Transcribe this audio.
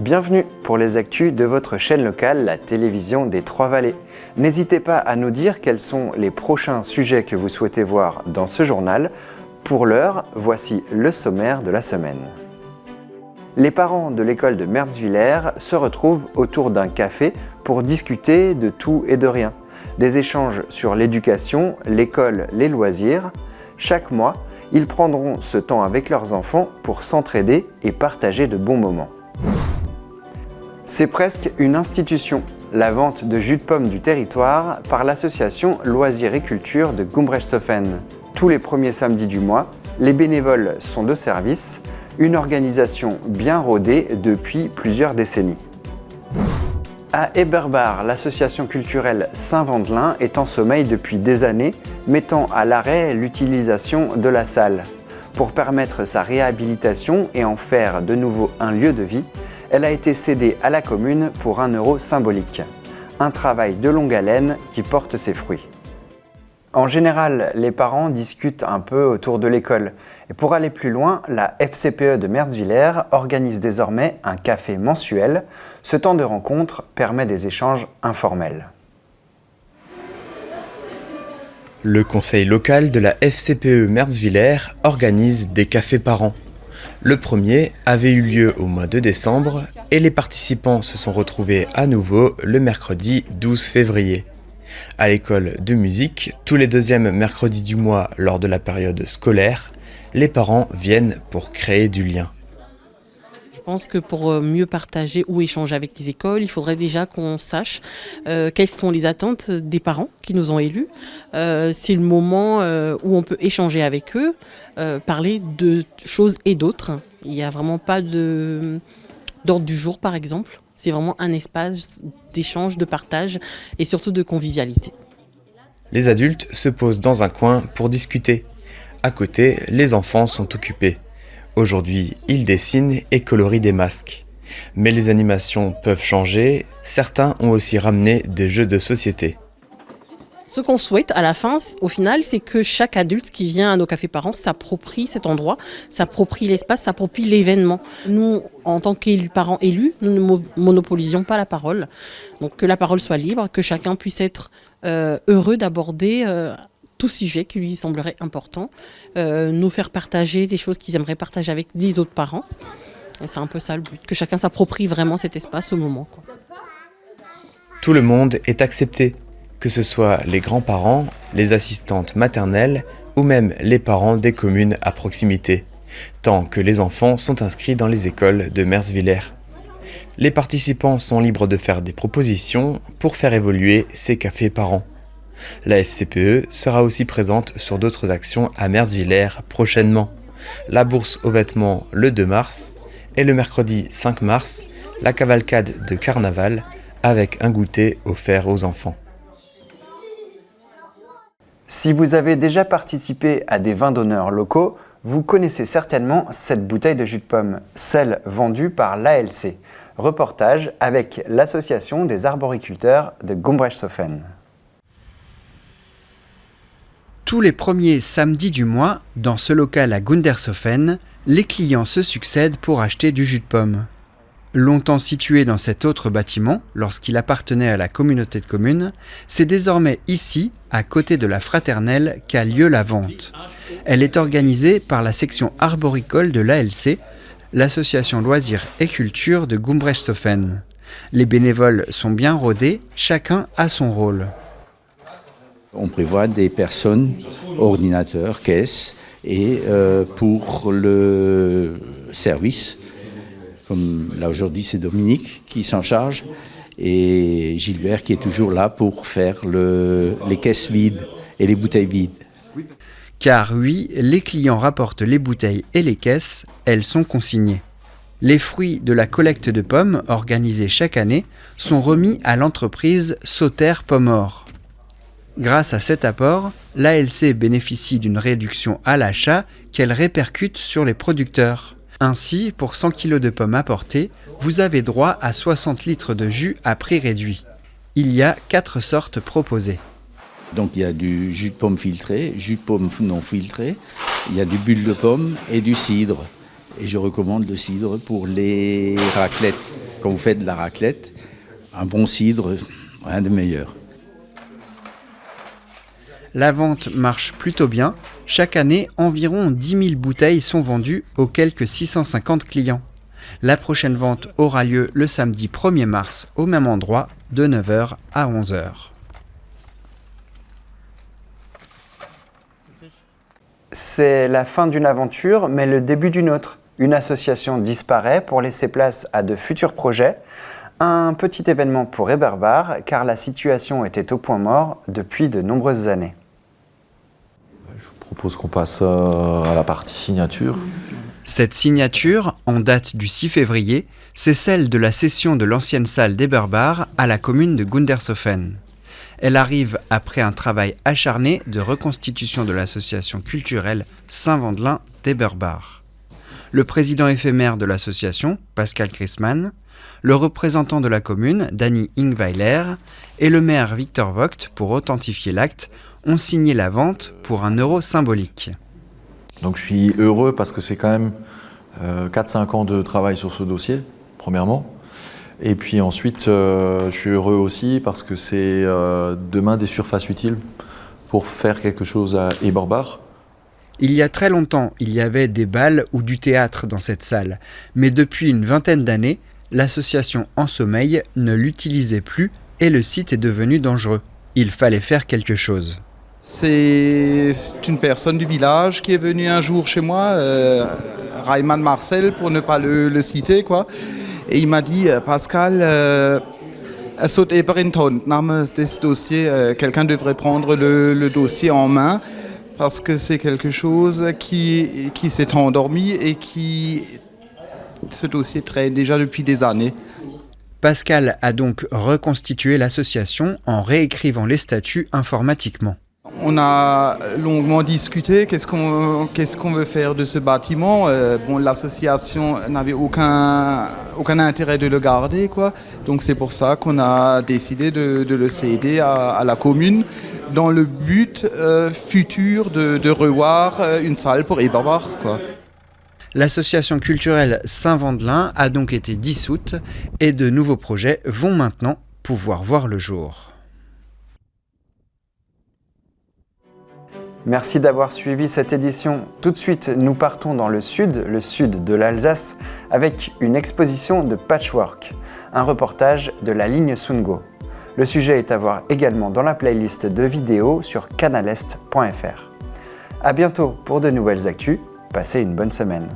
Bienvenue pour les actus de votre chaîne locale, la télévision des Trois-Vallées. N'hésitez pas à nous dire quels sont les prochains sujets que vous souhaitez voir dans ce journal. Pour l'heure, voici le sommaire de la semaine. Les parents de l'école de Mertzwiller se retrouvent autour d'un café pour discuter de tout et de rien. Des échanges sur l'éducation, l'école, les loisirs. Chaque mois, ils prendront ce temps avec leurs enfants pour s'entraider et partager de bons moments. C'est presque une institution, la vente de jus de pomme du territoire par l'association Loisirs et Culture de Gumbrechtshoffen. Tous les premiers samedis du mois, les bénévoles sont de service, une organisation bien rodée depuis plusieurs décennies. À Eberbach, l'association culturelle Saint-Vendelin est en sommeil depuis des années, mettant à l'arrêt l'utilisation de la salle. Pour permettre sa réhabilitation et en faire de nouveau un lieu de vie, elle a été cédée à la commune pour 1 € symbolique. Un travail de longue haleine qui porte ses fruits. En général, les parents discutent un peu autour de l'école. Et pour aller plus loin, la FCPE de Mertzwiller organise désormais un café mensuel. Ce temps de rencontre permet des échanges informels. Le conseil local de la FCPE Mertzwiller organise des cafés par an. Le premier avait eu lieu au mois de décembre et les participants se sont retrouvés à nouveau le mercredi 12 février. À l'école de musique, tous les deuxièmes mercredis du mois lors de la période scolaire, les parents viennent pour créer du lien. Je pense que pour mieux partager ou échanger avec les écoles, il faudrait déjà qu'on sache quelles sont les attentes des parents qui nous ont élus. C'est le moment où on peut échanger avec eux, parler de choses et d'autres. Il n'y a vraiment pas d'ordre du jour, par exemple. C'est vraiment un espace d'échange, de partage et surtout de convivialité. Les adultes se posent dans un coin pour discuter. À côté, les enfants sont occupés. Aujourd'hui, ils dessinent et colorient des masques. Mais les animations peuvent changer. Certains ont aussi ramené des jeux de société. Ce qu'on souhaite à la fin, au final, c'est que chaque adulte qui vient à nos cafés parents s'approprie cet endroit, s'approprie l'espace, s'approprie l'événement. Nous, en tant que parents élus, nous ne monopolisions pas la parole. Donc que la parole soit libre, que chacun puisse être heureux d'aborder tout sujet qui lui semblerait important, nous faire partager des choses qu'ils aimeraient partager avec les autres parents. Et c'est un peu ça le but, que chacun s'approprie vraiment cet espace au moment, quoi. Tout le monde est accepté, que ce soit les grands-parents, les assistantes maternelles ou même les parents des communes à proximité, tant que les enfants sont inscrits dans les écoles de Mertzwiller. Les participants sont libres de faire des propositions pour faire évoluer ces cafés parents. La FCPE sera aussi présente sur d'autres actions à Mertzwiller prochainement. La bourse aux vêtements le 2 mars et le mercredi 5 mars, la cavalcade de carnaval avec un goûter offert aux enfants. Si vous avez déjà participé à des vins d'honneur locaux, vous connaissez certainement cette bouteille de jus de pomme, celle vendue par l'ALC. Reportage avec l'association des arboriculteurs de Gumbrechtshoffen. Tous les premiers samedis du mois, dans ce local à Gundershofen, les clients se succèdent pour acheter du jus de pomme. Longtemps situé dans cet autre bâtiment, lorsqu'il appartenait à la communauté de communes, c'est désormais ici, à côté de la Fraternelle, qu'a lieu la vente. Elle est organisée par la section arboricole de l'ALC, l'association Loisirs et Culture de Gumbrechtshofen. Les bénévoles sont bien rodés, chacun a son rôle. On prévoit des personnes, ordinateurs, caisses, et pour le service, comme là aujourd'hui c'est Dominique qui s'en charge, et Gilbert qui est toujours là pour faire les caisses vides et les bouteilles vides. Car oui, les clients rapportent les bouteilles et les caisses, elles sont consignées. Les fruits de la collecte de pommes, organisée chaque année, sont remis à l'entreprise Sauter Pommor. Grâce à cet apport, l'ALC bénéficie d'une réduction à l'achat qu'elle répercute sur les producteurs. Ainsi, pour 100 kg de pommes apportées, vous avez droit à 60 litres de jus à prix réduit. Il y a 4 sortes proposées. Donc il y a du jus de pomme filtré, jus de pomme non filtré, il y a du bulle de pomme et du cidre. Et je recommande le cidre pour les raclettes quand vous faites de la raclette, un bon cidre, rien de meilleur. La vente marche plutôt bien. Chaque année, environ 10 000 bouteilles sont vendues aux quelques 650 clients. La prochaine vente aura lieu le samedi 1er mars au même endroit de 9h à 11h. C'est la fin d'une aventure, mais le début d'une autre. Une association disparaît pour laisser place à de futurs projets. Un petit événement pour Eberbar, car la situation était au point mort depuis de nombreuses années. Je vous propose qu'on passe à la partie signature. Cette signature, en date du 6 février, c'est celle de la cession de l'ancienne salle d'Eberbar à la commune de Gundershofen. Elle arrive après un travail acharné de reconstitution de l'association culturelle Saint-Vendelin d'Eberbar. Le président éphémère de l'association, Pascal Christmann, le représentant de la commune, Danny Ingweiler, et le maire Victor Vogt, pour authentifier l'acte, ont signé la vente pour un euro symbolique. Donc je suis heureux parce que c'est quand même 4-5 ans de travail sur ce dossier, premièrement. Et puis ensuite, je suis heureux aussi parce que c'est demain des surfaces utiles pour faire quelque chose à Eberbar. Il y a très longtemps, il y avait des bals ou du théâtre dans cette salle. Mais depuis une vingtaine d'années, l'association En Sommeil ne l'utilisait plus et le site est devenu dangereux. Il fallait faire quelque chose. C'est une personne du village qui est venue un jour chez moi, Rayman Marcel, pour ne pas le citer, quoi. Et il m'a dit, Pascal, saute ce dossier, quelqu'un devrait prendre le dossier en main parce que c'est quelque chose qui s'est endormi et ce dossier traîne déjà depuis des années. Pascal a donc reconstitué l'association en réécrivant les statuts informatiquement. On a longuement discuté, qu'est-ce qu'on veut faire de ce bâtiment. L'association n'avait aucun intérêt de le garder, quoi. Donc c'est pour ça qu'on a décidé de le céder à la commune dans le but futur de revoir une salle pour Eberbar, quoi. L'association culturelle Saint-Vendelin a donc été dissoute et de nouveaux projets vont maintenant pouvoir voir le jour. Merci d'avoir suivi cette édition. Tout de suite, nous partons dans le sud de l'Alsace, avec une exposition de patchwork, un reportage de la ligne Sungo. Le sujet est à voir également dans la playlist de vidéos sur canalest.fr. À bientôt pour de nouvelles actus. Passez une bonne semaine.